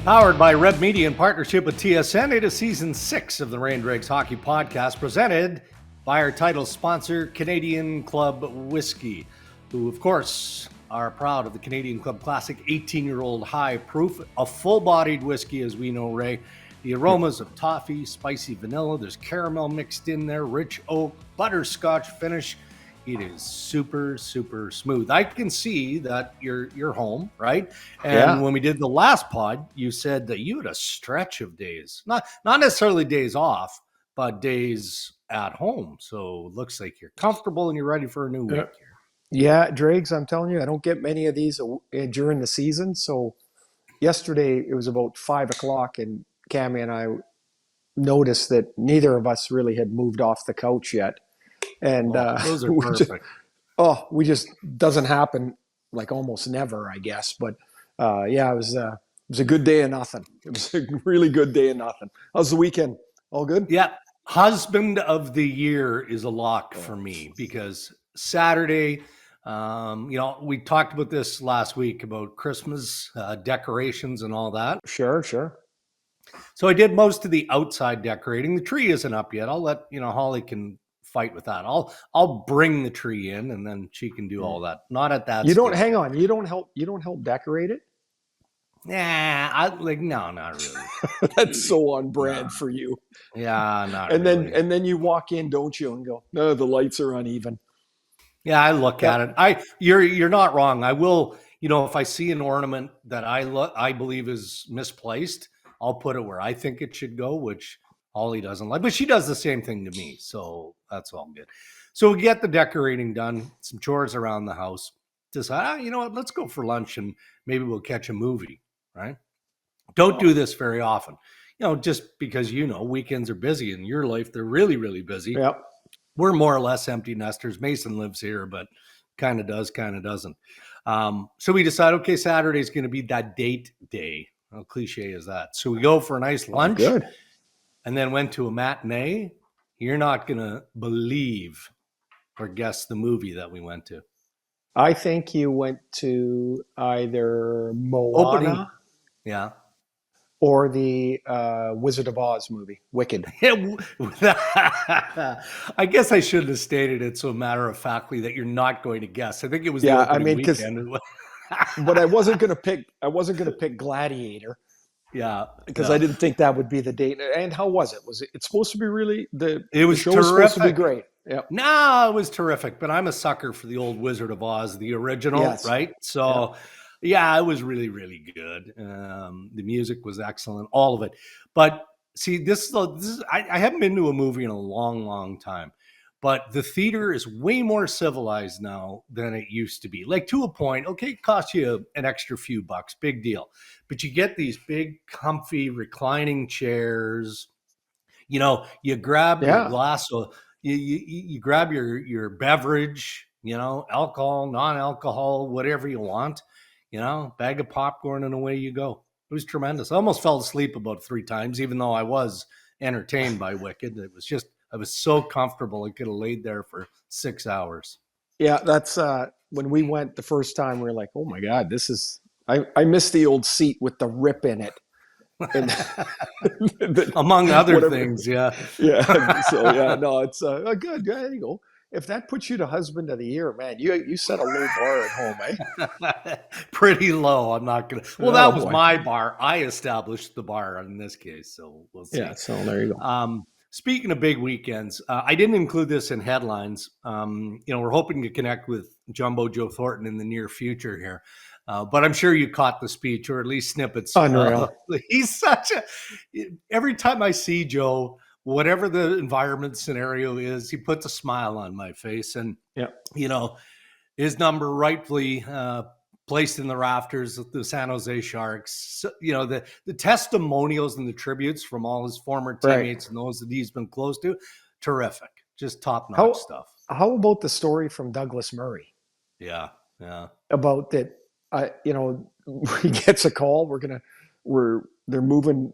Powered by Red Media in partnership with TSN, it is season 6 of the Rain Dregs Hockey Podcast, presented by our title sponsor, Canadian Club Whiskey, who, of course, are proud of the Canadian Club Classic 18-year-old high proof, a full-bodied whiskey, as we know, Ray. The aromas of toffee, spicy vanilla, there's caramel mixed in there, rich oak, butterscotch finish. It is super, super smooth. I can see that you're home, right? And when we did the last pod, you said that you had a stretch of days, not necessarily days off, but days at home. So it looks like you're comfortable and you're ready for a new week here. Yeah, Dregs, I'm telling you, I don't get many of these during the season. So yesterday it was about 5 o'clock and Cammie and I noticed that neither of us really had moved off the couch yet. And those are perfect. We just doesn't happen, like almost never, I guess. But it was a good day of nothing. It was a really good day of nothing. How's the weekend? All good? Yeah. Husband of the year is a lock for me because Saturday, we talked about this last week about Christmas decorations and all that. Sure. So I did most of the outside decorating. The tree isn't up yet. I'll let Holly can fight with that. I'll bring the tree in and then she can do all that. Not at that. You don't hang on. You don't help decorate it? Nah, no, not really. That's so on brand for you. Yeah, not and really. And then you walk in, don't you, and go, no, the lights are uneven. Yeah, I look at it. You're not wrong. I will, if I see an ornament that I believe is misplaced, I'll put it where I think it should go, which Holly doesn't like, but she does the same thing to me. So that's all good. So we get the decorating done, some chores around the house. Decide, you know what, let's go for lunch and maybe we'll catch a movie, right? Don't do this very often, just because, weekends are busy in your life. They're really, really busy. Yep. We're more or less empty nesters. Mason lives here, but kind of does, kind of doesn't. So we decide, okay, Saturday's going to be that date day. How cliche is that? So we go for a nice lunch. Good. And then went to a matinee. You're not going to believe or guess the movie that we went to. I think you went to either Opening. Moana Yeah. or the Wizard of Oz movie, Wicked. I guess I shouldn't have stated it so matter-of-factly that you're not going to guess. I think it was the opening weekend. But I wasn't going to pick Gladiator. Yeah, because I didn't think that would be the date. And how was it? It's supposed to be really It was show terrific. Was supposed to be great. Yeah. No, it was terrific. But I'm a sucker for the old Wizard of Oz, the original, right? So, it was really, really good. The music was excellent, all of it. But see, this is I haven't been to a movie in a long, long time. But the theater is way more civilized now than it used to be. Like to a point, okay, it costs you an extra few bucks, big deal. But you get these big, comfy, reclining chairs. You grab your glass, so you grab your beverage, alcohol, non-alcohol, whatever you want, bag of popcorn, and away you go. It was tremendous. I almost fell asleep about 3 times, even though I was entertained by Wicked. It was just, I was so comfortable. I could have laid there for 6 hours. Yeah, that's when we went the first time, we were like, oh my God, this is, I missed the old seat with the rip in it. And among other things, yeah. Yeah. So, no, it's good. There you go. If that puts you to husband of the year, man, you set a low bar at home, eh? Pretty low. I'm not going to. Well, that was my bar. I established the bar in this case, so we'll see. Yeah, so there you go. Speaking of big weekends, I didn't include this in headlines. We're hoping to connect with Jumbo Joe Thornton in the near future here. But I'm sure you caught the speech, or at least snippets. Unreal. He's every time I see Joe, whatever the environment scenario is, he puts a smile on my face. And, his number rightfully placed in the rafters of the San Jose Sharks. The testimonials and the tributes from all his former teammates and those that he's been close to, terrific. Just top-notch stuff. How about the story from Douglas Murray? Yeah. About that, he gets a call. They're moving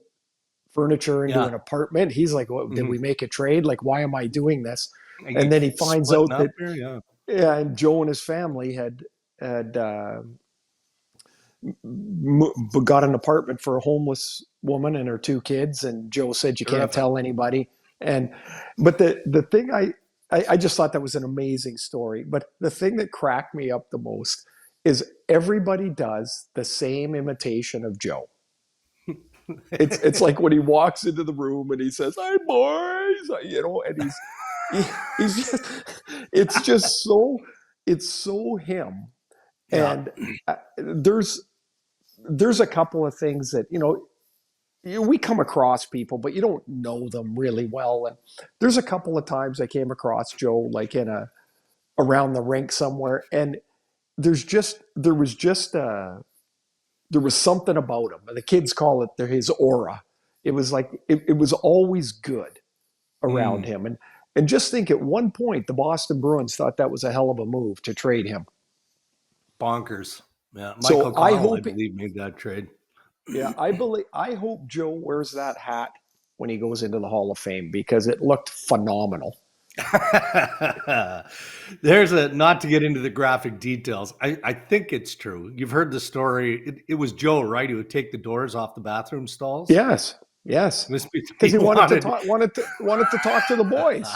furniture into an apartment. He's like, did we make a trade? Like, why am I doing this? And then he finds out that, and Joe and his family had got an apartment for a homeless woman and her 2 kids, and Joe said you can't tell anybody. But the thing I just thought that was an amazing story. But the thing that cracked me up the most is everybody does the same imitation of Joe. It's like when he walks into the room and he says, "Hi boys," and he's just, it's so him. And there's a couple of things that, we come across people, but you don't know them really well. And there's a couple of times I came across Joe, like around the rink somewhere. And there was something about him. The kids call it his aura. It was like, it was always good around him. And just think, at one point, the Boston Bruins thought that was a hell of a move to trade him. Bonkers. Yeah. Michael Connell, I believe, made that trade. Yeah. I hope Joe wears that hat when he goes into the Hall of Fame, because it looked phenomenal. There's not to get into the graphic details. I think it's true. You've heard the story. It was Joe, right? Who would take the doors off the bathroom stalls. Yes. Because he wanted to talk to the boys.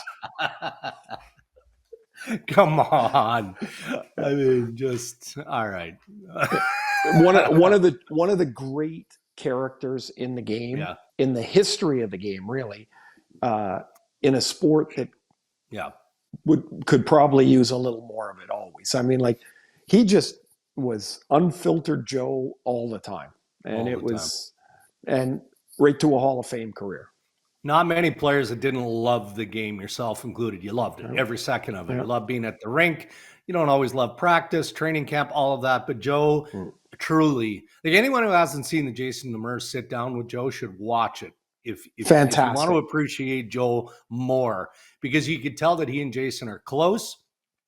Come on. I mean, just all right. one of the great characters in the game, in the history of the game, really, in a sport that could probably use a little more of it always. I mean, like, he just was unfiltered Joe all the time. And and right to a Hall of Fame career. Not many players that didn't love the game, yourself included. You loved it, every second of it. You loved being at the rink. You don't always love practice, training camp, all of that. But Joe, truly, like, anyone who hasn't seen the Jason Demers sit down with Joe should watch it. If you want to appreciate Joe more, because you could tell that he and Jason are close.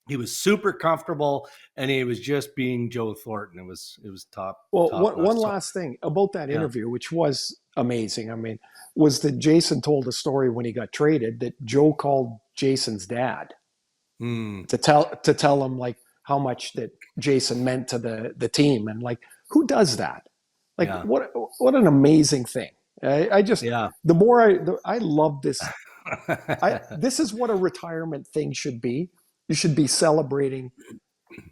He was super comfortable, and he was just being Joe Thornton. It was top. Well, one last thing about that interview, which was amazing. I mean, was that Jason told a story when he got traded that Joe called Jason's dad to tell him, like, how much that Jason meant to the team, and, like, who does that? Like, what an amazing thing. I just the more I love this. This is what a retirement thing should be. You should be celebrating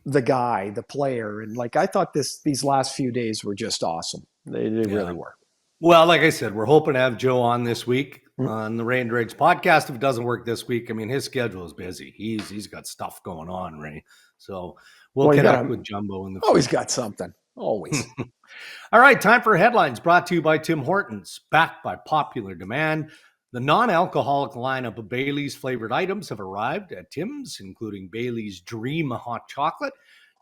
the guy, the player. And, like, I thought these last few days were just awesome. They really were. Well, like I said, we're hoping to have Joe on this week on the Ray and Dregs podcast. If it doesn't work this week, I mean, his schedule is busy. He's got stuff going on, Ray. So we'll get up with Jumbo in the future. Always got something. Always. All right, time for headlines, brought to you by Tim Hortons, backed by popular demand. The non-alcoholic lineup of Bailey's flavored items have arrived at Tim's, including Bailey's Dream Hot Chocolate.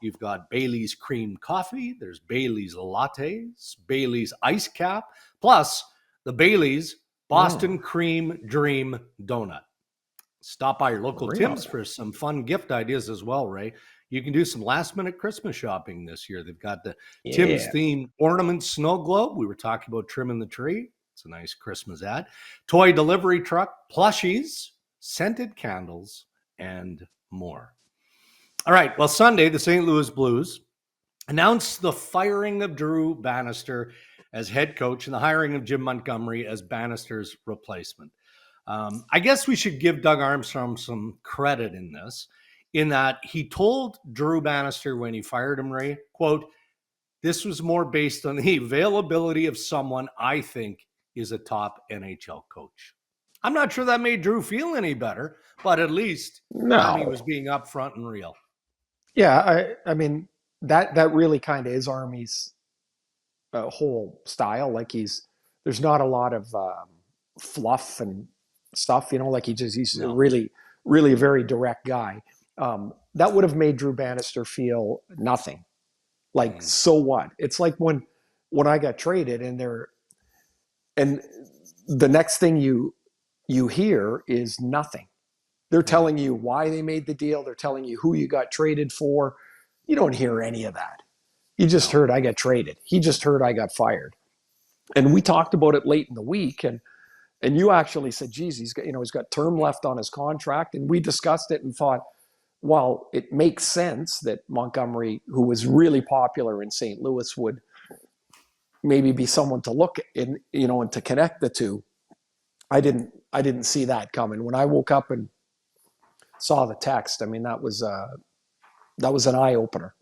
You've got Bailey's Cream Coffee. There's Bailey's Lattes, Bailey's Ice Cap, plus the Bailey's Boston Cream Dream Donut. Stop by your local Tim's for some fun gift ideas as well, Ray. You can do some last-minute Christmas shopping this year. They've got the Tim's-themed ornament snow globe. We were talking about trimming the tree. It's a nice Christmas ad. Toy delivery truck, plushies, scented candles, and more. All right. Well, Sunday, the St. Louis Blues announced the firing of Drew Bannister as head coach and the hiring of Jim Montgomery as Bannister's replacement. I guess we should give Doug Armstrong some credit in this, in that he told Drew Bannister when he fired him, Ray, quote, "This was more based on the availability of someone I think is a top NHL coach." I'm not sure that made Drew feel any better, but at least he was being upfront and real. Yeah, I mean, that really kind of is Army's whole style. Like, there's not a lot of fluff and stuff, like he's really, really a very direct guy. That would have made Drew Bannister feel nothing. Like, so what? It's like when I got traded and the next thing you hear is nothing. They're telling you why they made the deal. They're telling you who you got traded for. You don't hear any of that. You just heard I got traded. He just heard I got fired. And we talked about it late in the week, and you actually said, geez, he's got term left on his contract. And we discussed it and thought, well, it makes sense that Montgomery, who was really popular in St. Louis, would maybe be someone to look in, and to connect the two. I didn't see that coming. When I woke up and saw the text, I mean, that was an eye opener.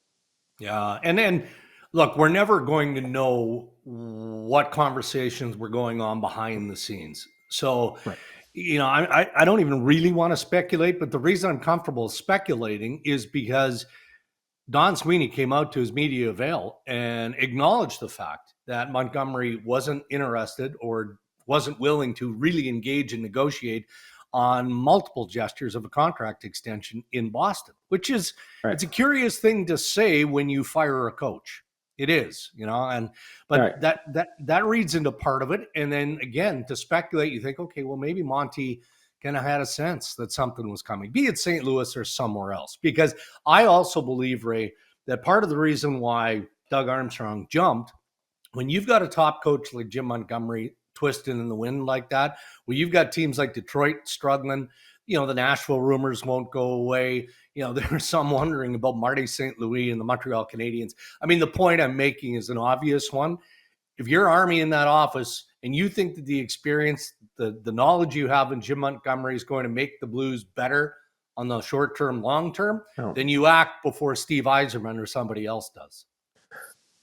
Yeah. And then look, we're never going to know what conversations were going on behind the scenes. So, Right. I don't even really want to speculate, but the reason I'm comfortable speculating is because Don Sweeney came out to his media avail and acknowledged the fact that Montgomery wasn't interested or wasn't willing to really engage and negotiate on multiple gestures of a contract extension in Boston, which is, Right. it's a curious thing to say when you fire a coach. It is, but right. that reads into part of it. And then again, to speculate, you think, okay, well, maybe Monty kind of had a sense that something was coming, be it St. Louis or somewhere else. Because I also believe, Ray, that part of the reason why Doug Armstrong jumped, when you've got a top coach like Jim Montgomery twisting in the wind like that, where you've got teams like Detroit struggling, the Nashville rumors won't go away. There's some wondering about Marty St. Louis and the Montreal Canadiens. I mean, the point I'm making is an obvious one. If you're Army in that office and you think that the experience, the knowledge you have in Jim Montgomery is going to make the Blues better on the short term, long term, then you act before Steve Yzerman or somebody else does.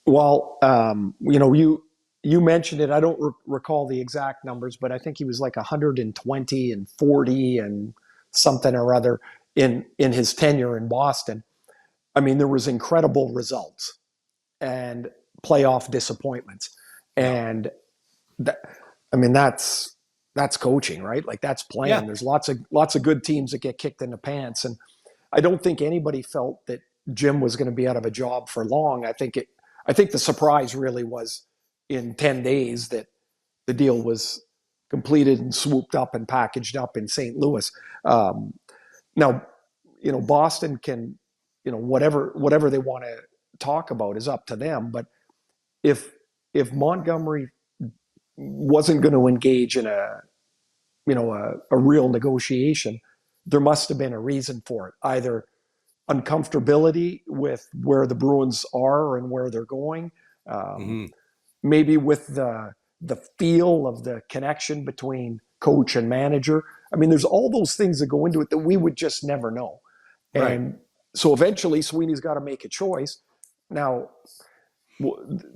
Well, you mentioned it. I don't recall the exact numbers, but I think he was like 120 and 40 and something or other in his tenure in Boston. I mean, there was incredible results and playoff disappointments. And that's coaching, right? Like that's playing. Yeah. There's lots of good teams that get kicked in the pants. And I don't think anybody felt that Jim was going to be out of a job for long. I think the surprise really was in 10 days that the deal was completed and swooped up and packaged up in St. Louis. Now, Boston can, whatever they want to talk about is up to them. But if Montgomery wasn't going to engage in a real negotiation, there must have been a reason for it. Either uncomfortability with where the Bruins are and where they're going, maybe with the feel of the connection between coach and manager. I mean, there's all those things that go into it that we would just never know. Right. And so eventually Sweeney's got to make a choice. Now,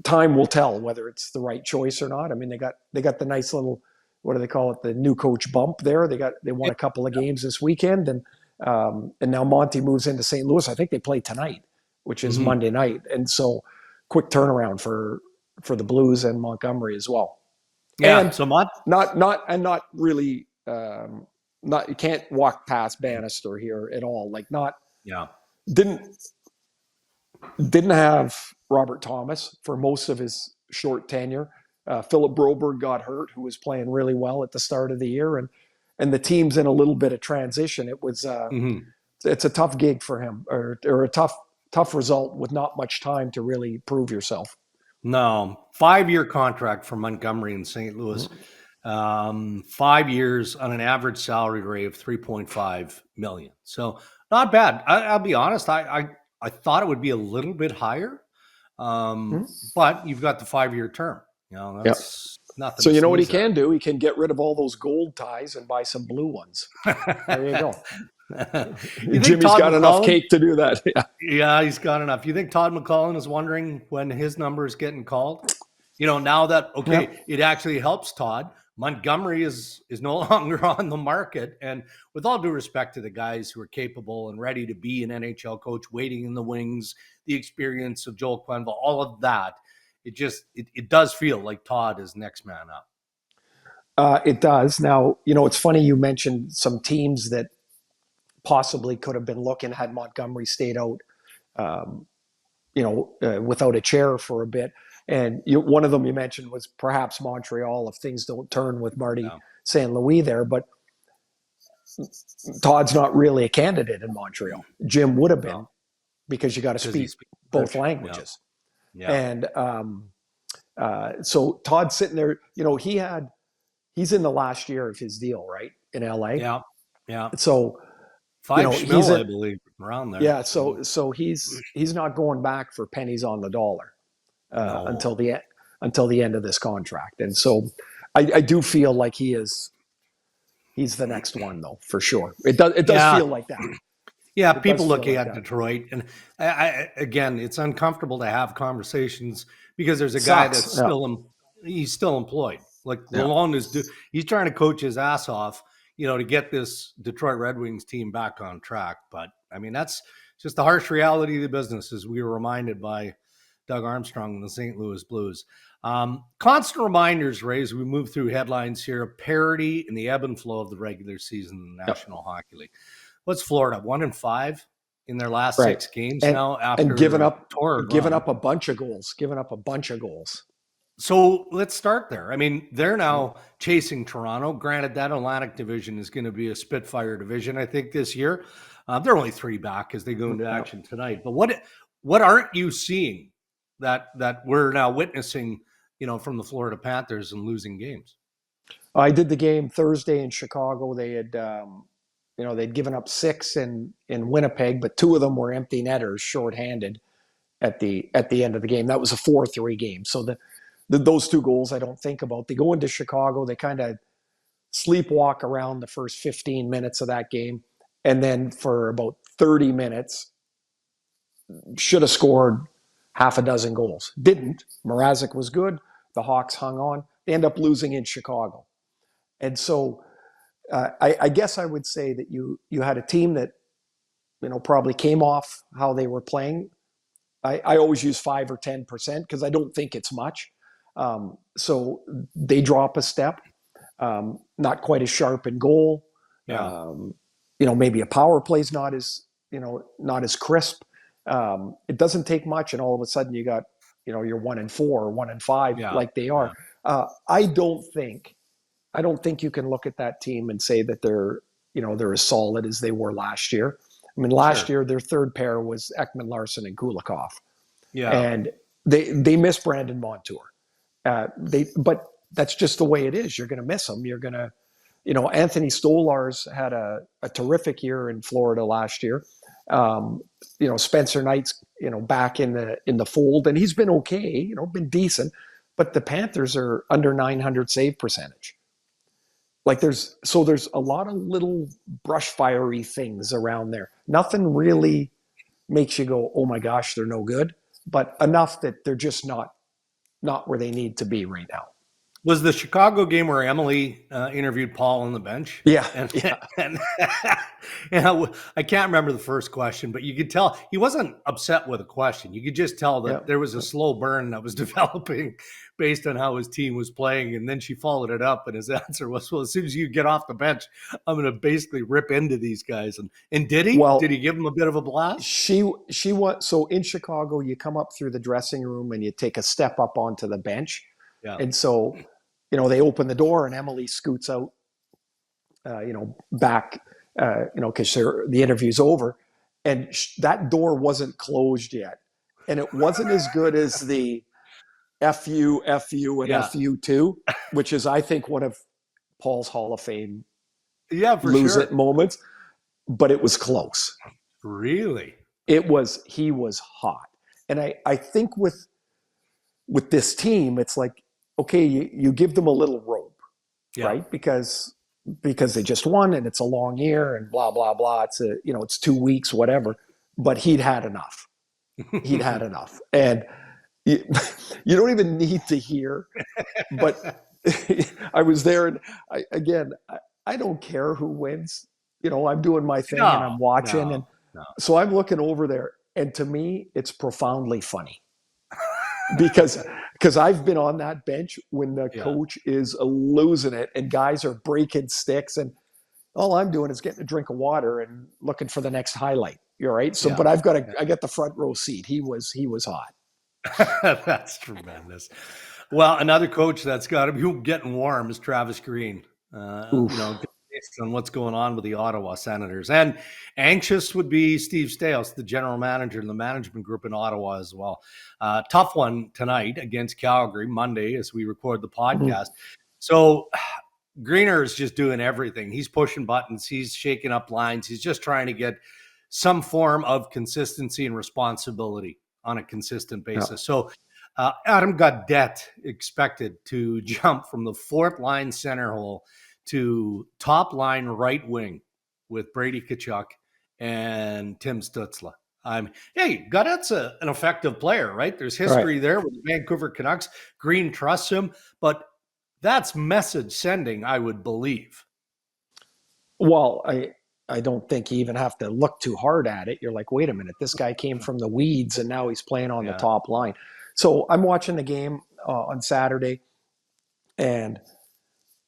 time will tell whether it's the right choice or not. I mean, they got the nice little, what do they call it? The new coach bump there. They won a couple of games this weekend, and now Monty moves into St. Louis. I think they play tonight, which is Monday night. And so quick turnaround for the Blues and Montgomery as well. Yeah. And so not really, you can't walk past Bannister here at all. Like didn't have Robert Thomas for most of his short tenure. Philip Broberg got hurt, who was playing really well at the start of the year, and the team's in a little bit of transition. It was it's a tough gig for him, or a tough result with not much time to really prove yourself. No, 5-year contract for Montgomery in St. Louis. 5 years on an average salary rate of $3.5 million. So not bad. I'll be honest. I thought it would be a little bit higher, but you've got the 5-year term. That's nothing. So you know what he can do? He can get rid of all those gold ties and buy some blue ones. There you go. Jimmy's got enough cake to do that. Yeah, he's got enough. You think Todd McLellan is wondering when his number is getting called? Now that, it actually helps Todd. Montgomery is no longer on the market. And with all due respect to the guys who are capable and ready to be an NHL coach, waiting in the wings, the experience of Joel Quenneville, all of that, it does feel like Todd is next man up. It does. Now, it's funny you mentioned some teams that possibly could have been looking had Montgomery stayed out, without a chair for a bit. And one of them you mentioned was perhaps Montreal if things don't turn with Marty St. Louis there. But Todd's not really a candidate in Montreal. Jim would have been, because you got to speak both languages. Yeah. And so Todd's sitting there. He's in the last year of his deal, right, in LA. Yeah. So 5 I believe, around there. Yeah. So he's not going back for pennies on the dollar. Until the until the end of this contract. And so I do feel like he's the next one, though, for sure. It does feel like that. Yeah, people looking at Detroit, and again, it's uncomfortable to have conversations because there's a guy that's still employed. Like Lalonde he's trying to coach his ass off, to get this Detroit Red Wings team back on track. But I mean, that's just the harsh reality of the business, as we were reminded by Doug Armstrong and the St. Louis Blues. Constant reminders, Ray, as we move through headlines here, a parity in the ebb and flow of the regular season in the National Hockey League. What's Florida, 1-5 in their last 6 games now after giving up a bunch of goals. So let's start there. I mean, they're now chasing Toronto. Granted, that Atlantic division is going to be a Spitfire division, I think, this year. They're only 3 back as they go into action tonight. But what aren't you seeing that we're now witnessing, from the Florida Panthers and losing games? I did the game Thursday in Chicago. They had they'd given up 6 in Winnipeg, but 2 of them were empty netters, shorthanded at the end of the game. That was a 4-3 game. So those 2 goals I don't think about. They go into Chicago. They kind of sleepwalk around the first 15 minutes of that game. And then for about 30 minutes, should have scored half a dozen goals. Didn't. Mrazek was good. The Hawks hung on. They end up losing in Chicago. And so I guess I would say that you had a team that, probably came off how they were playing. I always use 5 or 10% because I don't think it's much. So they drop a step, not quite as sharp in goal. Yeah. Maybe a power play's not as crisp. It doesn't take much, and all of a sudden you got, you're 1-4 or 1-5 like they are. Yeah. I don't think you can look at that team and say that they're as solid as they were last year. I mean, last year their third pair was Ekman Larson and Kulikov. Yeah. And they miss Brandon Montour. But that's just the way it is. You're going to miss them. You're going to, Anthony Stolarz had a terrific year in Florida last year. Spencer Knight's, back in the fold, and he's been okay, been decent, but the Panthers are under 900 save percentage. Like there's a lot of little brush fiery things around there. Nothing really makes you go, oh my gosh, they're no good, but enough that they're just not where they need to be right now. Was the Chicago game where Emily interviewed Paul on the bench? Yeah. And I can't remember the first question, but you could tell he wasn't upset with a question. You could just tell that there was a slow burn that was developing based on how his team was playing. And then she followed it up, and his answer was, well, as soon as you get off the bench, I'm going to basically rip into these guys. And did he? Well, did he give them a bit of a blast? She was, so in Chicago, you come up through the dressing room and you take a step up onto the bench. Yeah. And so, they open the door and Emily scoots out, back, because the interview's over. And that door wasn't closed yet. And it wasn't as good as the FU, and FU2, which is, I think, one of Paul's Hall of Fame lose it moments. But it was close. Really? He was hot. And I think with this team, it's like, okay, you give them a little rope, right? Because they just won and it's a long year and blah, blah, blah. It's 2 weeks, whatever. But he'd had enough. And you don't even need to hear. But I was there, and I don't care who wins. I'm doing my thing and I'm watching. So I'm looking over there. And to me, it's profoundly funny. Because I've been on that bench when the coach is losing it and guys are breaking sticks, and all I'm doing is getting a drink of water and looking for the next highlight. You're right. So, but I got the front row seat. He was hot. That's tremendous. Well, another coach that's got to be getting warm is Travis Green. Based on what's going on with the Ottawa Senators. And anxious would be Steve Staios, the general manager in the management group in Ottawa as well. Tough one tonight against Calgary, Monday, as we record the podcast. So Greener is just doing everything. He's pushing buttons. He's shaking up lines. He's just trying to get some form of consistency and responsibility on a consistent basis. So Adam Gaudette expected to jump from the fourth line center hole to top line right wing with Brady Tkachuk and Tim Stützle. Hey, Gaudette's an effective player, right? There's history there with the Vancouver Canucks. Green trusts him, but that's message sending, I would believe. Well, I don't think you even have to look too hard at it. You're like, wait a minute, this guy came from the weeds and now he's playing on the top line. So I'm watching the game on Saturday, and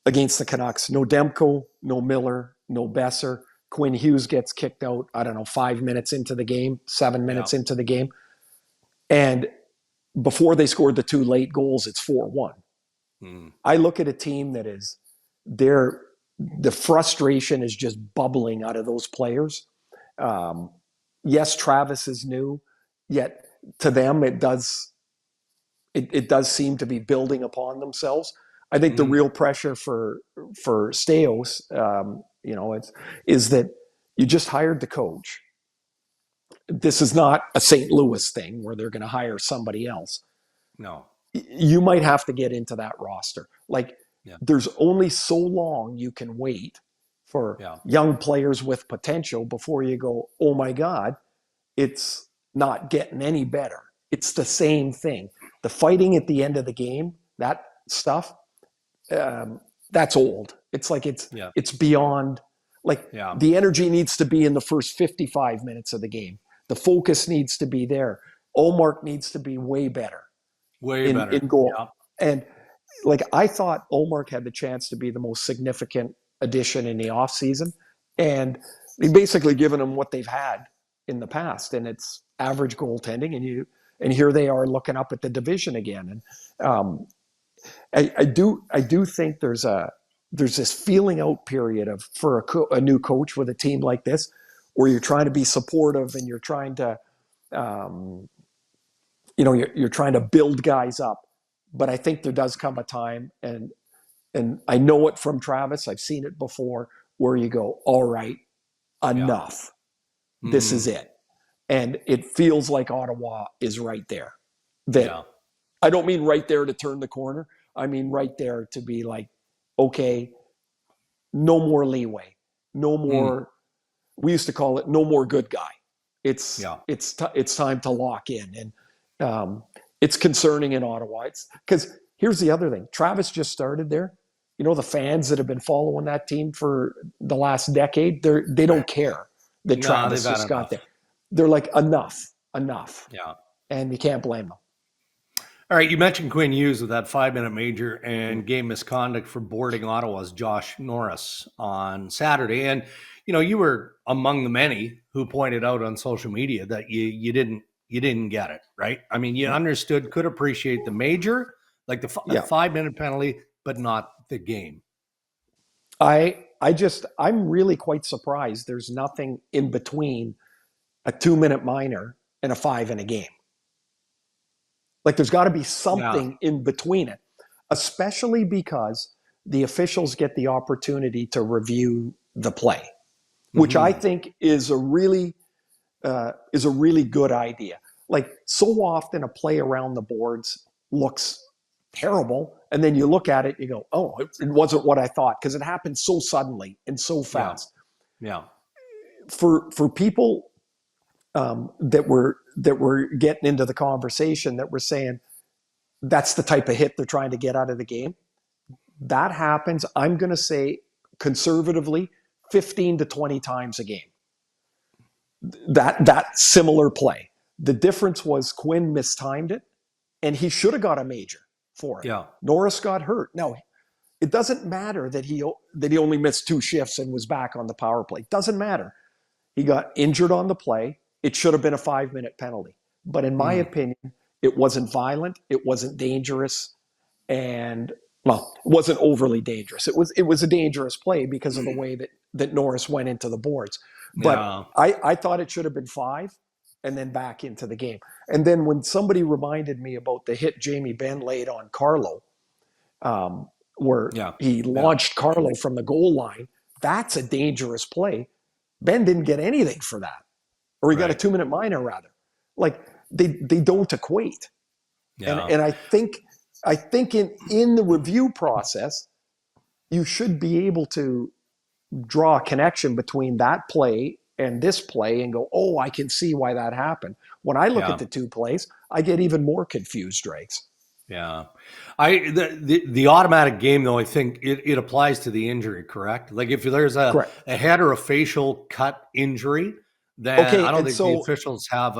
against the Canucks, no Demko, no Miller, no Besser. Quinn Hughes gets kicked out, 5 minutes into the game, 7 minutes into the game. And before they scored the 2 late goals, it's 4-1. I look at a team that is the frustration is just bubbling out of those players. Yes, Travis is new, yet to them it does seem to be building upon themselves. I think the real pressure for Staios, is that you just hired the coach. This is not a St. Louis thing where they're going to hire somebody else. No. You might have to get into that roster. There's only so long you can wait for young players with potential before you go, oh my God, it's not getting any better. It's the same thing. The fighting at the end of the game, that stuff, that's old. It's like it's beyond, the energy needs to be in the first 55 minutes of the game. The focus needs to be there. Ullmark needs to be way better. In goal. Yeah. And I thought Ullmark had the chance to be the most significant addition in the offseason. And they've basically given them what they've had in the past, and it's average goaltending. And here they are looking up at the division again. And I do think there's this feeling out period for a new coach with a team like this, where you're trying to be supportive and you're trying to, you're trying to build guys up. But I think there does come a time, and I know it from Travis, I've seen it before, where you go, all right, enough. Yeah. This is it. And it feels like Ottawa is right there. I don't mean right there to turn the corner. I mean right there to be like, okay, no more leeway. No more, we used to call it no more good guy. It's time to lock in. And it's concerning in Ottawa. It's because here's the other thing. Travis just started there. The fans that have been following that team for the last decade, they don't care that Travis just got there. They're like, enough. Yeah. And you can't blame them. All right, you mentioned Quinn Hughes with that 5-minute major and game misconduct for boarding Ottawa's Josh Norris on Saturday. And, you were among the many who pointed out on social media that you didn't get it, right? I mean, you understood, could appreciate the major, like the 5-minute penalty, but not the game. I'm really quite surprised there's nothing in between a 2-minute minor and a 5 in a game. There's got to be something in between it, especially because the officials get the opportunity to review the play, which I think is a really good idea. So often a play around the boards looks terrible, and then you look at it, you go, oh, it wasn't what I thought, because it happened so suddenly and so fast. Yeah. For people that were getting into the conversation, that were saying that's the type of hit they're trying to get out of the game, that happens, I'm going to say conservatively, 15 to 20 times a game. That similar play. The difference was Quinn mistimed it, and he should have got a major for it. Yeah. Norris got hurt. Now, it doesn't matter that he only missed 2 shifts and was back on the power play. Doesn't matter. He got injured on the play. It should have been a 5-minute penalty. But in my opinion, it wasn't violent. It wasn't dangerous. And, it wasn't overly dangerous. It was a dangerous play because of the way that Norris went into the boards. But I thought it should have been 5 and then back into the game. And then when somebody reminded me about the hit Jamie Benn laid on Carlo, where he launched Carlo from the goal line, that's a dangerous play. Ben didn't get anything for that. Or he got a 2-minute minor, rather. They don't equate. Yeah. And I think in the review process, you should be able to draw a connection between that play and this play and go, oh, I can see why that happened. When I look at the two plays, I get even more confused, Dregs. Yeah. The automatic game, though, I think it applies to the injury, correct? Like if there's a head or a facial cut injury, then I don't think the officials have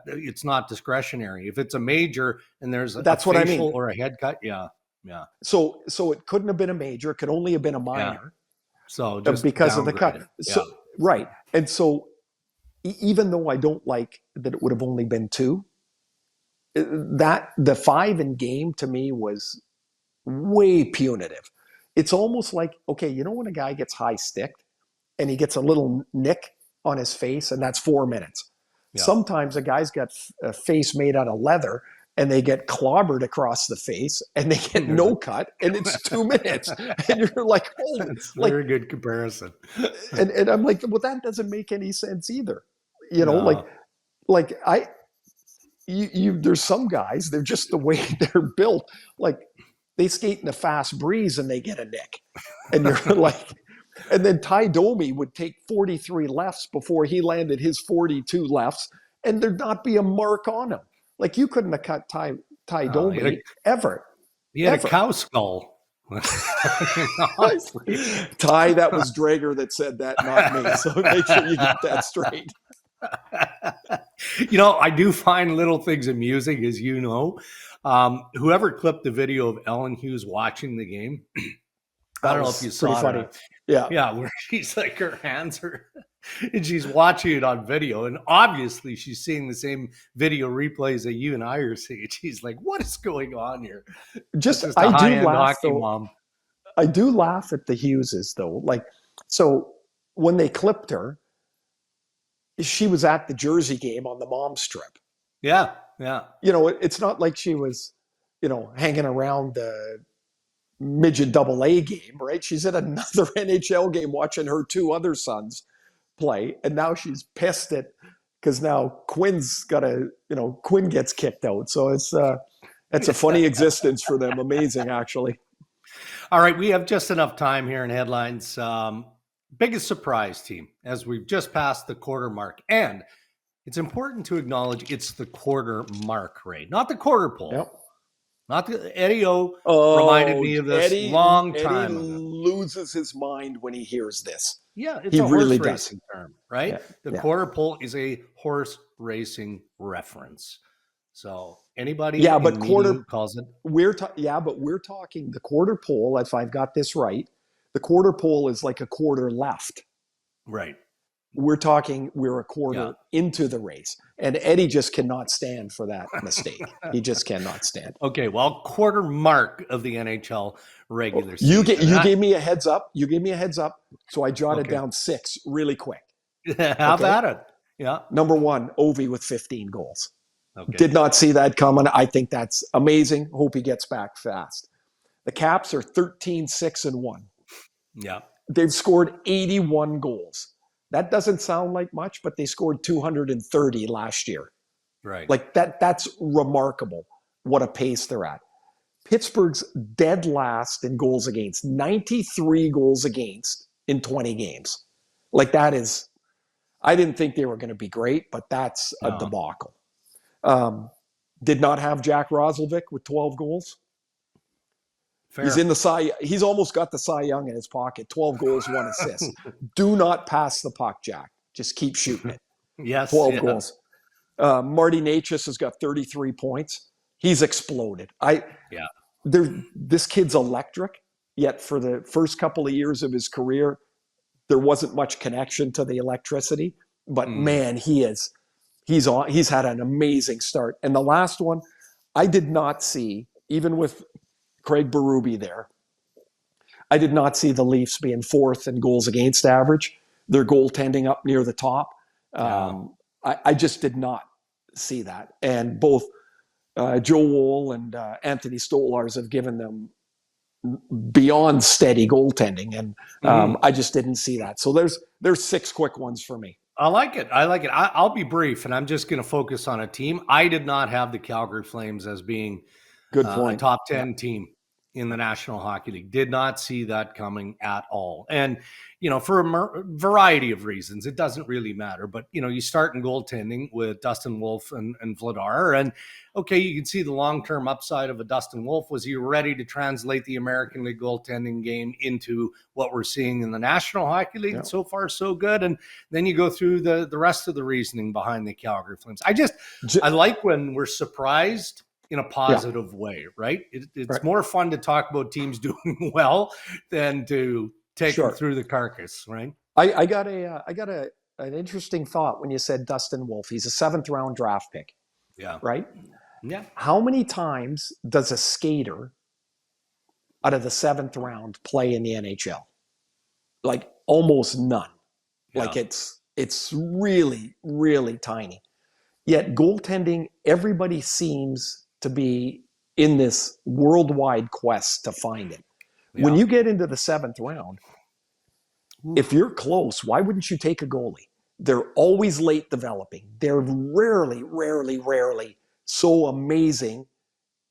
it's not discretionary. If it's a major and there's a facial or a head cut, yeah. So it couldn't have been a major. It could only have been a minor. Yeah. So just because of the cut. So, right. And so even though I don't like that it would have only been 2, that the 5 in game to me was way punitive. It's almost like, okay, you know when a guy gets high sticked and he gets a little nick on his face and that's 4 minutes. Yeah. Sometimes a guy's got a face made out of leather and they get clobbered across the face and they get no cut and it's 2 minutes. And you're like, oh, that's very good comparison. and I'm like, well, that doesn't make any sense either. You know, there's some guys, they're just the way they're built. Like they skate in a fast breeze and they get a nick. And you're like, and then Ty Domi would take 43 lefts before he landed his 42 lefts and there'd not be a mark on him. Like you couldn't have cut Ty Domi ever. He had a cow skull. Ty, that was Drager that said that, not me. So make sure you get that straight. You know, I do find little things amusing, as you know. Whoever clipped the video of Ellen Hughes watching the game, I don't know if you saw funny. It. Yeah, where she's like, her hands are, and she's watching it on video, and obviously she's seeing the same video replays that you and I are seeing. She's like, "What is going on here?" I do laugh though. Mom. I do laugh at the Hugheses though. Like, so when they clipped her, she was at the Jersey game on the mom strip. Yeah. You know, it's not like she was, you know, hanging around the midget AA game, right? She's at another NHL game watching her 2 other sons play, and now she's pissed at because now Quinn's got Quinn gets kicked out. So it's a funny existence for them. Amazing, actually. All right, we have just enough time here in headlines. Biggest surprise team as we've just passed the quarter mark, and it's important to acknowledge it's the quarter mark, Ray, not the quarter pole. Yep. Not the Eddie O reminded me of this long time ago. Loses his mind when he hears this. Yeah, it's a horse racing term, right? Yeah, the quarter pole is a horse racing reference. So anybody but quarter calls it. We're talking the quarter pole. If I've got this right, the quarter pole is like a quarter left. Right. We're a quarter into the race. And Eddie just cannot stand for that mistake. He just cannot stand. Okay, well, quarter mark of the NHL regular season. You gave me a heads up. So I jotted down 6 really quick. How about it? Yeah. Number 1, Ovi with 15 goals. Okay. Did not see that coming. I think that's amazing. Hope he gets back fast. The Caps are 13-6-1. Yeah. They've scored 81 goals. That doesn't sound like much, but they scored 230 last year. Right. Like that's remarkable what a pace they're at. Pittsburgh's dead last in goals against, 93 goals against in 20 games. Like that is, I didn't think they were going to be great, but that's a debacle. Did not have Jack Roslovic with 12 goals. Fair. He's in the he's almost got the Cy Young in his pocket. 12 goals, 1 assist. Do not pass the puck, Jack. Just keep shooting it. Yes. 12 goals. Marty Natchez has got 33 points. He's exploded. This kid's electric, yet for the first couple of years of his career, there wasn't much connection to the electricity. But man, he's had an amazing start. And the last one, I did not see, even with Craig Berube there, I did not see the Leafs being 4th in goals against average. Their goaltending up near the top. I just did not see that. And both Joe Woll and Anthony Stolars have given them beyond steady goaltending. And I just didn't see that. So there's 6 quick ones for me. I like it. I'll be brief, and I'm just going to focus on a team. I did not have the Calgary Flames as being Good point. a top 10 team in the National Hockey League. Did not see that coming at all. And, for a variety of reasons, it doesn't really matter. But, you start in goaltending with Dustin Wolf and Vladar. And, okay, you can see the long-term upside of a Dustin Wolf. Was he ready to translate the American League goaltending game into what we're seeing in the National Hockey League? Yeah. So far, so good. And then you go through the rest of the reasoning behind the Calgary Flames. I like when we're surprised in a positive way, right? It's right. More fun to talk about teams doing well than to take them through the carcass, right? I got an interesting thought when you said Dustin Wolf. He's a 7th round draft pick. Yeah. Right? Yeah. How many times does a skater out of the 7th round play in the NHL? Like almost none. Yeah. Like it's really, really tiny. Yet goaltending, everybody seems to be in this worldwide quest to find it. Yeah. When you get into the 7th round, if you're close, why wouldn't you take a goalie? They're always late developing. They're rarely so amazing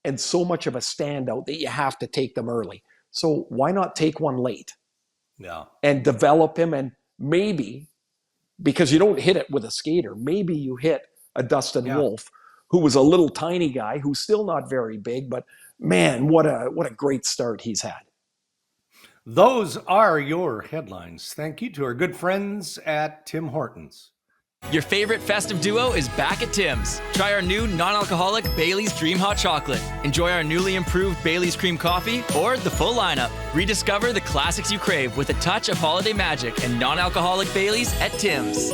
and so much of a standout that you have to take them early. So why not take one late? Yeah. And develop him, and maybe, because you don't hit it with a skater, maybe you hit a Dustin Wolf, who was a little tiny guy who's still not very big, but man, what a great start he's had. Those are your headlines. Thank you to our good friends at Tim Hortons. Your favorite festive duo is back at Tim's. Try our new non-alcoholic Bailey's Dream Hot Chocolate. Enjoy our newly improved Bailey's Cream Coffee or the full lineup. Rediscover the classics you crave with a touch of holiday magic and non-alcoholic Bailey's at Tim's.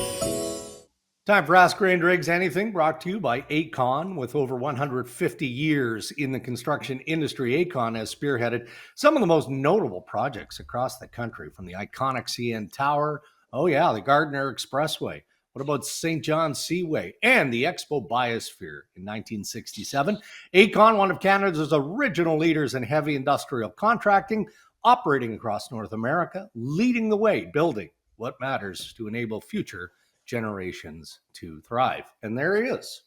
Time for Ask R&D Anything, brought to you by Aecon. With over 150 years in the construction industry, Aecon has spearheaded some of the most notable projects across the country, from the iconic CN Tower, the Gardiner Expressway. What about St. John's Seaway and the Expo Biosphere in 1967? Aecon, one of Canada's original leaders in heavy industrial contracting, operating across North America, leading the way, building what matters to enable future generations to thrive. And there he is,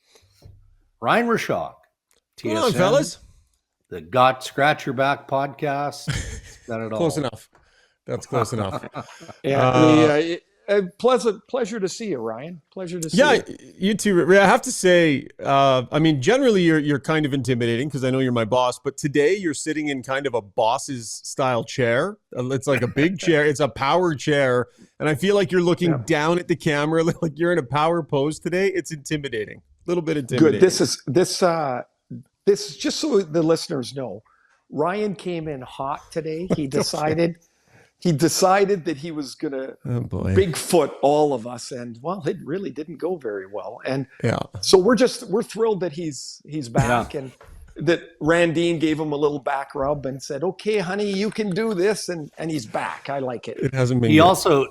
Ryan Rishaug, TSN. Come on, fellas. The Got Scratch Your Back podcast. Got it all. Close enough. That's close enough. Pleasure to see you, Ryan. Pleasure to see you. Yeah, you too. I have to say, generally you're kind of intimidating because I know you're my boss, but today you're sitting in kind of a boss's style chair. It's like a big chair. It's a power chair. And I feel like you're looking down at the camera, like you're in a power pose today. It's intimidating. A little bit intimidating. Good. This just so the listeners know, Ryan came in hot today. He decided that he was going to Bigfoot all of us. And it really didn't go very well. And so we're thrilled that he's back and that Randine gave him a little back rub and said, "Okay, honey, you can do this." And he's back. I like it. It hasn't been He also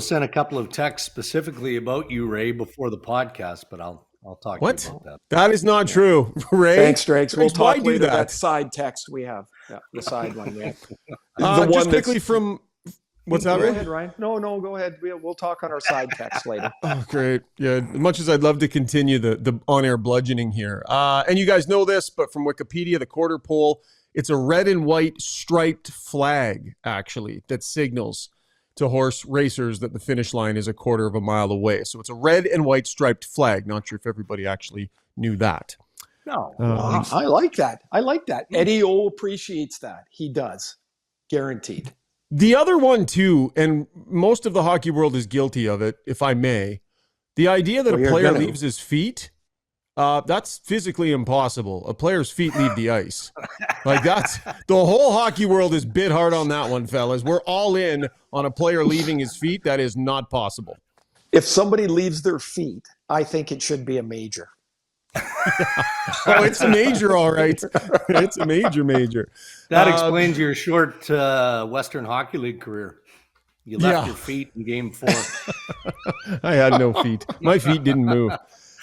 sent a couple of texts specifically about you, Ray, before the podcast, but I'll talk to you about that. That is not true, Ray. Thanks, Dregs. We'll talk later. That side text we have. Yeah, the side one we have. Just quickly from... What's that, Ray? Go ahead, Ryan. No, go ahead. We'll talk on our side text later. Oh, great. Yeah, as much as I'd love to continue the on-air bludgeoning here. And you guys know this, but from Wikipedia, the quarter pole, it's a red and white striped flag, actually, that signals to horse racers that the finish line is a quarter of a mile away. So it's a red and white striped flag. Not sure if everybody actually knew that. No, I like that. Eddie O appreciates that. He does. Guaranteed. The other one, too, and most of the hockey world is guilty of it, if I may, the idea that a player leaves his feet, that's physically impossible. A player's feet leave the ice. Like, that's the whole hockey world is bit hard on that one, fellas. We're all in on a player leaving his feet. That is not possible. If somebody leaves their feet, I think it should be a major. Oh, it's a major, all right. It's a major. That explains your short Western Hockey League career. You left your feet in Game 4. I had no feet. My feet didn't move.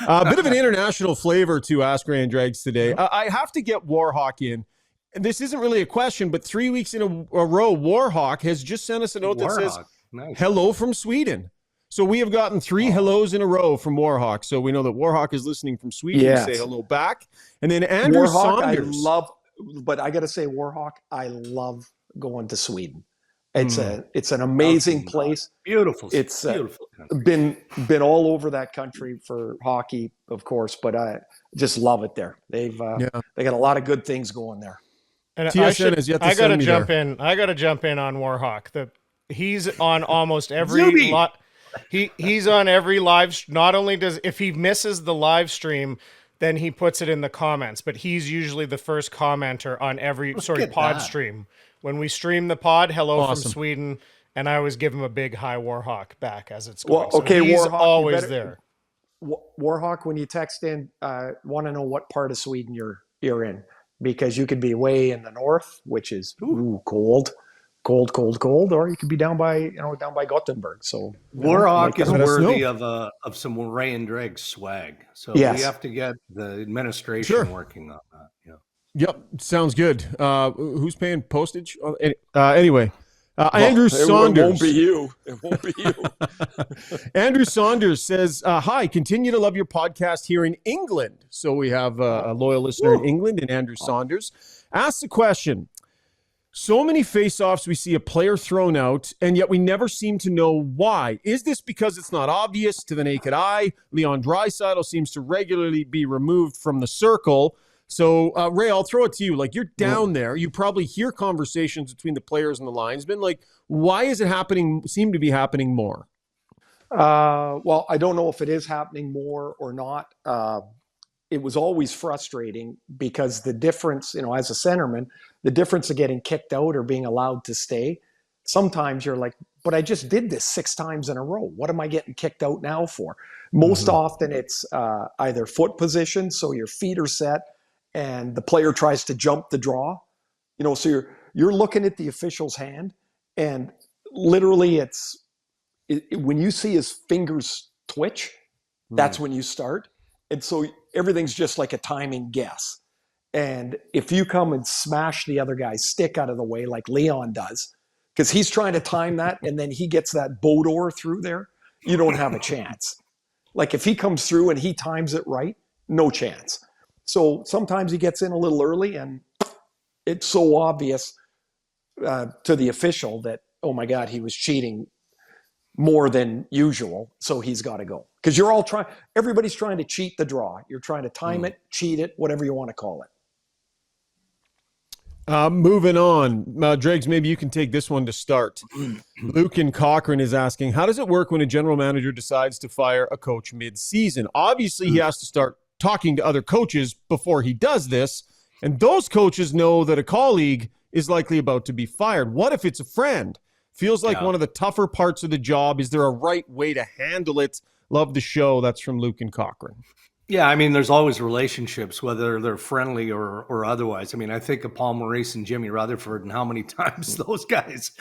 A bit of an international flavor to Ask Ray and Dregs today. I have to get Warhawk in. And this isn't really a question, but 3 weeks in a row, Warhawk has just sent us a note that says, "Nice. Hello from Sweden." So we have gotten 3 hellos in a row from Warhawk. So we know that Warhawk is listening from Sweden. Yes. Say hello back. And then Andrew Warhawk, Saunders. but I got to say, Warhawk, I love going to Sweden. It's an amazing place. Beautiful. It's beautiful been all over that country for hockey, of course, but I just love it there. They got a lot of good things going there. And TSN has yet to I gotta send me jump there. in. I gotta jump in on Warhawk. He's on almost every lot. He's on every live. Not only if he misses the live stream, then he puts it in the comments. But he's usually the first commenter on every pod stream. When we stream the pod, hello from Sweden, and I always give him a big hi Warhawk back as it's going. Well, okay, so he's Warhawk, always there. Warhawk, when you text in, want to know what part of Sweden you're in, because you could be way in the north, which is cold, or you could be down by Gothenburg. So Warhawk is worthy of some Ray and Dregs swag. So we have to get the administration working on that. Yeah. Yep, sounds good. Who's paying postage? Anyway, Andrew Saunders. It won't be you. Andrew Saunders says, hi, continue to love your podcast here in England. So we have a loyal listener in England, and Andrew Saunders asks the question. So many face-offs we see a player thrown out, and yet we never seem to know why. Is this because it's not obvious to the naked eye? Leon Draisaitl seems to regularly be removed from the circle. So, Ray, I'll throw it to you. Like, you're down there. You probably hear conversations between the players and the linesmen. Like, why is it seem to be happening more? Well, I don't know if it is happening more or not. It was always frustrating because the difference, as a centerman, the difference of getting kicked out or being allowed to stay, sometimes you're like, but I just did this 6 times in a row. What am I getting kicked out now for? Most often it's either foot position, so your feet are set, and the player tries to jump the draw, so you're looking at the official's hand, and literally when you see his fingers twitch, that's when you start. And so everything's just like a timing guess. And if you come and smash the other guy's stick out of the way like Leon does, because he's trying to time that, and then he gets that bow door through there, you don't have a chance. Like if he comes through and he times it right, no chance. So sometimes he gets in a little early, and it's so obvious to the official that, oh my God, he was cheating more than usual, so he's got to go. Because everybody's trying to cheat the draw. You're trying to time it, cheat it, whatever you want to call it. Moving on. Dregs, maybe you can take this one to start. Luke in Cochrane is asking, how does it work when a general manager decides to fire a coach mid-season? Obviously, he has to start talking to other coaches before he does this, and those coaches know that a colleague is likely about to be fired. What if it's a friend? Feels like one of the tougher parts of the job. Is there a right way to handle it? Love the show. That's from Luke in Cochrane. Yeah, I mean, there's always relationships, whether they're friendly or otherwise. I mean, I think of Paul Maurice and Jimmy Rutherford and how many times those guys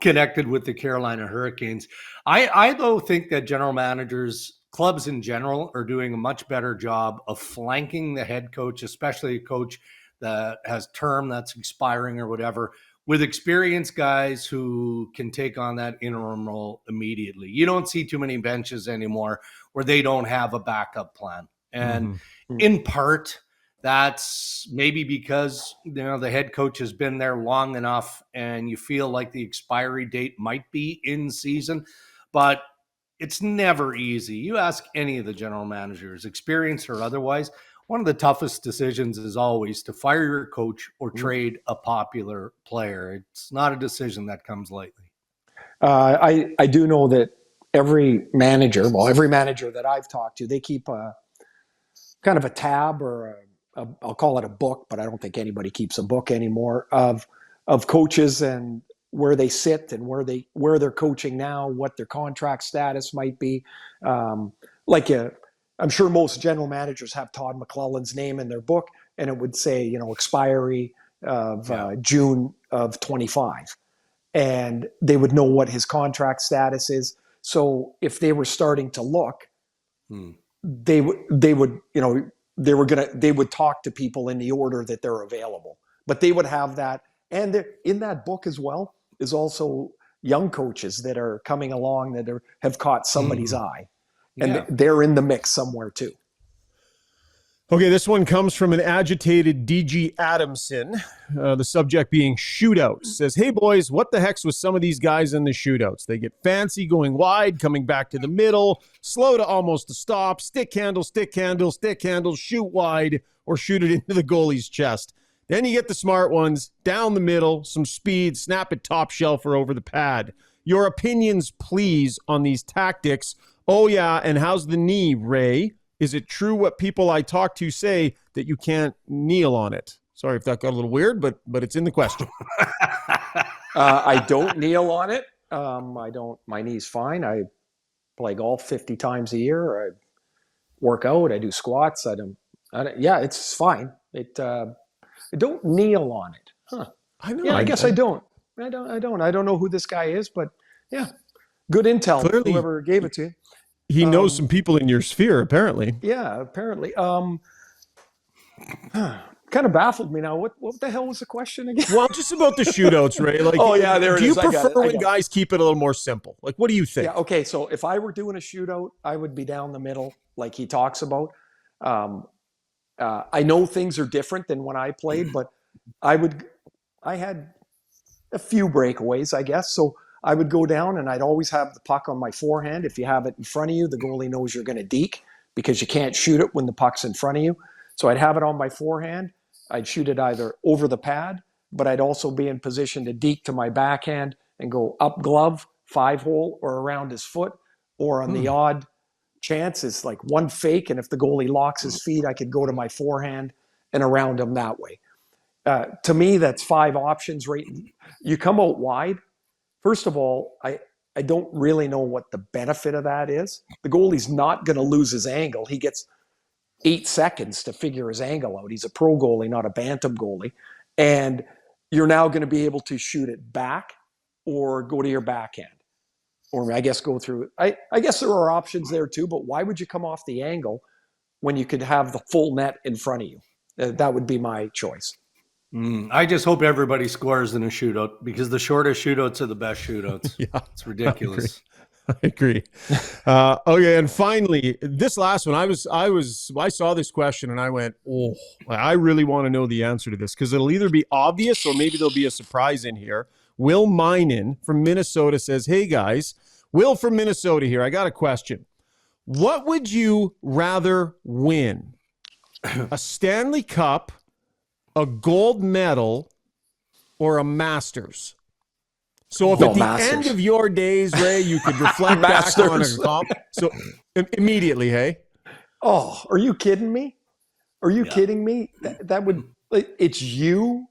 connected with the Carolina Hurricanes. I though, think that general managers, clubs in general, are doing a much better job of flanking the head coach, especially a coach that has term that's expiring or whatever, with experienced guys who can take on that interim role immediately. You don't see too many benches anymore where they don't have a backup plan. And in part, that's maybe because, the head coach has been there long enough and you feel like the expiry date might be in season, but it's never easy. You ask any of the general managers, experienced or otherwise, one of the toughest decisions is always to fire your coach or trade a popular player. It's not a decision that comes lightly. I do know that every manager that I've talked to, they keep a kind of a tab or I'll call it a book, but I don't think anybody keeps a book anymore of coaches and where they sit and where they're coaching now, what their contract status might be. I'm sure most general managers have Todd McLellan's name in their book, and it would say, expiry of June of 25. And they would know what his contract status is. So if they were starting to look, they would talk to people in the order that they're available. But they would have that. And in that book as well is also young coaches that are coming along that have caught somebody's eye, and they're in the mix somewhere too. Okay, this one comes from an agitated DG Adamson. The subject being shootouts. Says, hey boys, what the heck's with some of these guys in the shootouts? They get fancy going wide, coming back to the middle, slow to almost a stop, stick handle, shoot wide, or shoot it into the goalie's chest. Then you get the smart ones, down the middle, some speed, snap it top shelf or over the pad. Your opinions, please, on these tactics. Oh yeah, and how's the knee, Ray? Is it true what people I talk to say that you can't kneel on it? Sorry if that got a little weird, but it's in the question. I don't kneel on it. My knee's fine. I play golf 50 times a year. I work out. I do squats. Yeah, it's fine. I don't kneel on it. Huh. I know. Yeah, I guess I don't. I don't know who this guy is, but yeah, good intel. Clearly, whoever gave it to you. He knows some people in your sphere, apparently. Yeah, apparently. Kind of baffled me now. What the hell was the question again? Well, just about the shootouts, Ray. Like, there it is. Do you prefer when guys keep it a little more simple? Like, what do you think? Yeah, okay. So if I were doing a shootout, I would be down the middle, like he talks about. I know things are different than when I played, but I had a few breakaways, I guess. So I would go down and I'd always have the puck on my forehand. If you have it in front of you, the goalie knows you're going to deke because you can't shoot it when the puck's in front of you. So I'd have it on my forehand. I'd shoot it either over the pad, but I'd also be in position to deke to my backhand and go up glove, 5-hole, or around his foot, or on the odd chance it's like one fake. And if the goalie locks his feet, I could go to my forehand and around him that way. To me, that's 5 options, right? You come out wide. First of all, I don't really know what the benefit of that is. The goalie's not going to lose his angle. He gets 8 seconds to figure his angle out. He's a pro goalie, not a bantam goalie. And you're now going to be able to shoot it back or go to your backhand. Or I guess go through it. I guess there are options there too, but why would you come off the angle when you could have the full net in front of you? That would be my choice. I just hope everybody scores in a shootout because the shortest shootouts are the best shootouts. Yeah, it's ridiculous. I agree. Okay, and finally, this last one, I saw this question and I went, oh, I really want to know the answer to this because it'll either be obvious or maybe there'll be a surprise in here. Will Minen from Minnesota says, hey guys, Will from Minnesota here. I got a question. What would you rather win? A Stanley Cup, a gold medal, or a Masters? So if at the end of your days, Ray, you could reflect back on a comp, so immediately, hey? Oh, are you kidding me? Are you kidding me? That would, it's you.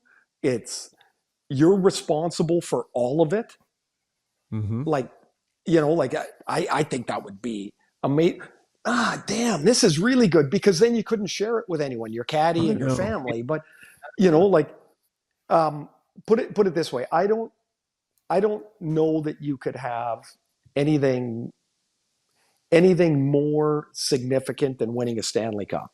You're responsible for all of it. Mm-hmm. I think that would be amazing. Damn, this is really good because then you couldn't share it with anyone, your caddy and your family. But, put it this way. I don't know that you could have anything more significant than winning a Stanley Cup,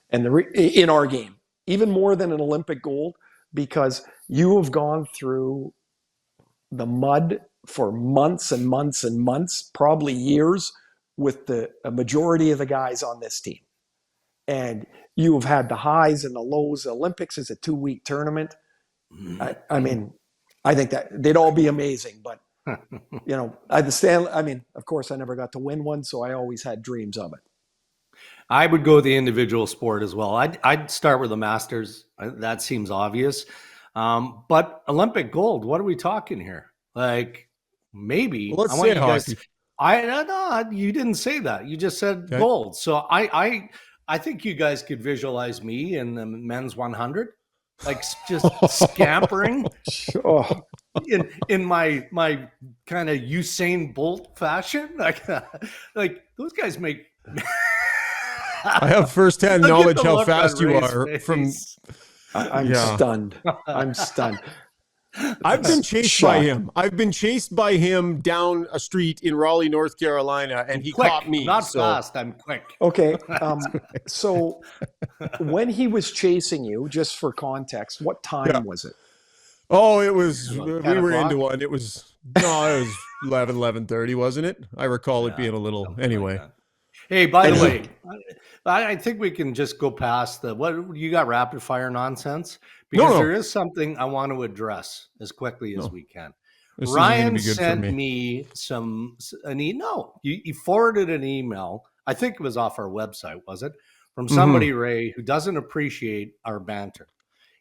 and in our game, even more than an Olympic gold, because you have gone through the mud for months and months and months, probably years, with a majority of the guys on this team, and you have had the highs and the lows. The Olympics is a 2-week tournament. I mean, I think that they'd all be amazing, but of course I never got to win one, so I always had dreams of it. I would go the individual sport as well. I'd start with the Masters. That seems obvious. But Olympic gold, what are we talking here? Like maybe let's say hockey. No, you didn't say that. You just said gold. So I think you guys could visualize me in the men's 100. Like just scampering in my kind of Usain Bolt fashion. Like those guys make. I have firsthand knowledge how fast you are from. I'm stunned. I'm stunned. I've been chased by him. I've been chased by him down a street in Raleigh, North Carolina, and he caught me. Not fast. I'm quick. Okay. So when he was chasing you, just for context, what time was it? Oh, it was, About we 10 were o'clock? into one. It was 11:30, wasn't it? I recall it being a little, something like anyway. that. Hey, by the way, I think we can just go past what you got rapid fire nonsense, because No. there is something I want to address as quickly as we can. This isn't gonna Ryan be good for sent me. me he forwarded an email. I think it was off our website, was it? From somebody, Ray, who doesn't appreciate our banter.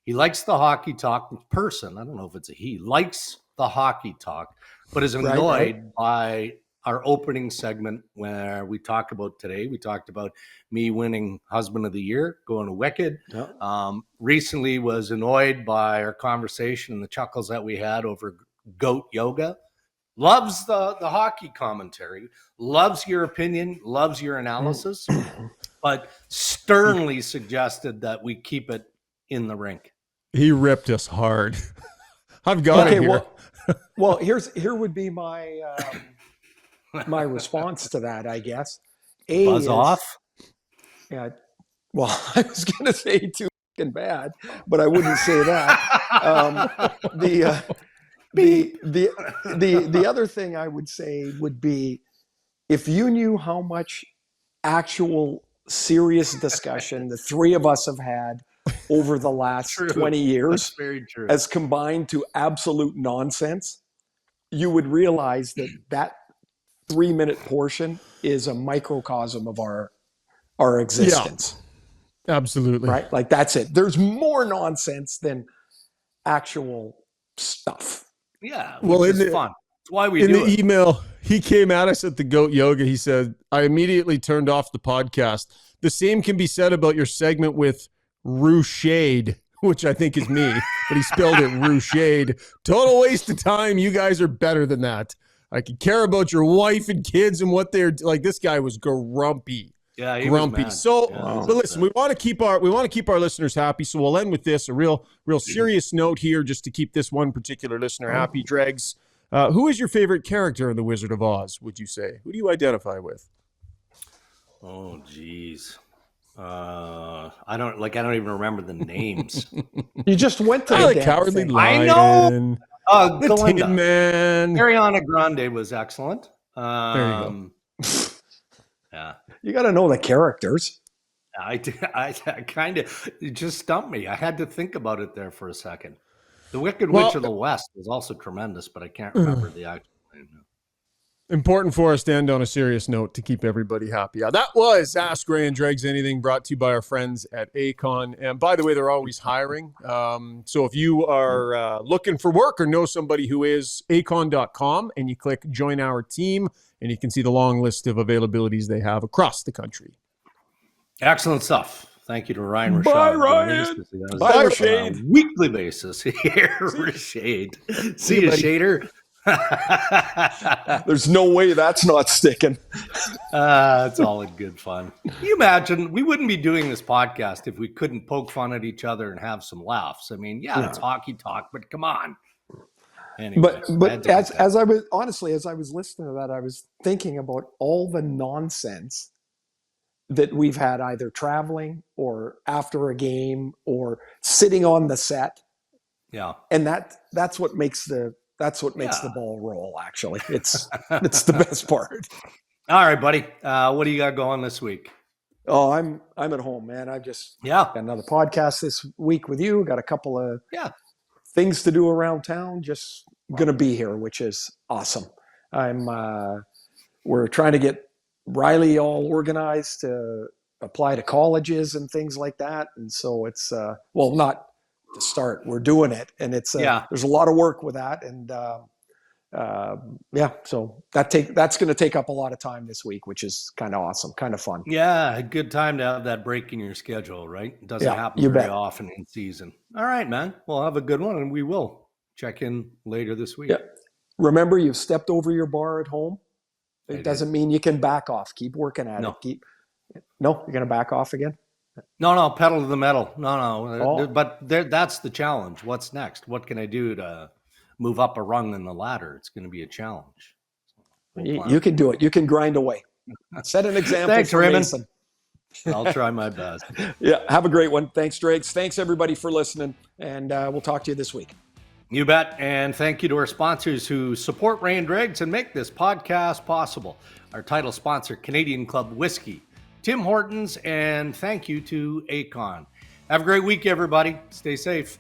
He likes the hockey talk person. I don't know if it's a he. Likes the hockey talk, but is annoyed by our opening segment where we talk about today. We talked about me winning Husband of the Year, going to Wicked. Recently was annoyed by our conversation and the chuckles that we had over goat yoga. Loves the hockey commentary, loves your opinion, loves your analysis, but sternly suggested that we keep it in the rink. He ripped us hard. I've got it here. Well, here would be my my response to that, I guess. Buzz off. Yeah. Well, I was going to say too fucking bad, but I wouldn't say that. The other thing I would say would be, if you knew how much actual serious discussion the three of us have had over the last 20 years as combined to absolute nonsense, you would realize that 3-minute portion is a microcosm of our existence. Yeah, absolutely. Right? Like, that's it. There's more nonsense than actual stuff. Yeah. Well, it's fun. That's why we do it. In the email, he came at us at the goat yoga. He said, I immediately turned off the podcast. The same can be said about your segment with Rushade, which I think is me, but he spelled it Rushade. Total waste of time. You guys are better than that. I could care about your wife and kids and what they're like. This guy was grumpy. Yeah, he grumpy. Was mad. So, yeah, but listen, we want to keep our listeners happy. So we'll end with this, a real serious note here, just to keep this one particular listener happy. Dregs, who is your favorite character in The Wizard of Oz? Would you say? Who do you identify with? Oh, geez. I don't even remember the names. You just went to the Cowardly Lion. I know. The Tin Man. Ariana Grande was excellent. There you go. Yeah. You got to know the characters. I kind of, it just stumped me. I had to think about it there for a second. The Wicked Witch of the West was also tremendous, but I can't remember the actual name. Important for us to end on a serious note to keep everybody happy. That was Ask Ray and Dregs Anything, brought to you by our friends at Acon. And by the way, they're always hiring. So if you are looking for work or know somebody who is, acon.com, and you click Join Our Team, and you can see the long list of availabilities they have across the country. Excellent stuff. Thank you to Ryan Rashad. Bye, Ryan. Bye, Rashad. Weekly basis here, Rashad. See you, Shader. There's no way that's not sticking. It's all in good fun. Can you imagine? We wouldn't be doing this podcast if we couldn't poke fun at each other and have some laughs. I mean, it's hockey talk, but come on. Anyway, but as I was listening to that, I was thinking about all the nonsense that we've had, either traveling or after a game or sitting on the set. Yeah, and that's what makes the ball roll. Actually, it's the best part. All right, buddy. What do you got going this week? Oh, I'm at home, man. I've just got another podcast this week with you. Got a couple of things to do around town. Just gonna be here, which is awesome. We're trying to get Riley all organized to apply to colleges and things like that, and so it's not to start. We're doing it, and it's there's a lot of work with that, and so that's going to take up a lot of time this week, which is kind of awesome, kind of fun. Yeah, a good time to have that break in your schedule, right? It doesn't happen very often in season. All right, man. Well, have a good one, and we will check in later this week. Yeah. Remember, you've stepped over your bar at home. It doesn't mean you can back off. Keep working at it. No, you're going to back off again? No, pedal to the metal. No. But that's the challenge. What's next? What can I do to move up a rung in the ladder? It's going to be a challenge. You can do it. You can grind away. Set an example. Thanks, for Raymond. Mason. I'll try my best. Yeah, have a great one. Thanks, Dregs. Thanks, everybody, for listening, and we'll talk to you this week. You bet. And thank you to our sponsors who support Ray and Dregs and make this podcast possible. Our title sponsor, Canadian Club Whiskey, Tim Hortons, and thank you to Acon. Have a great week, everybody. Stay safe.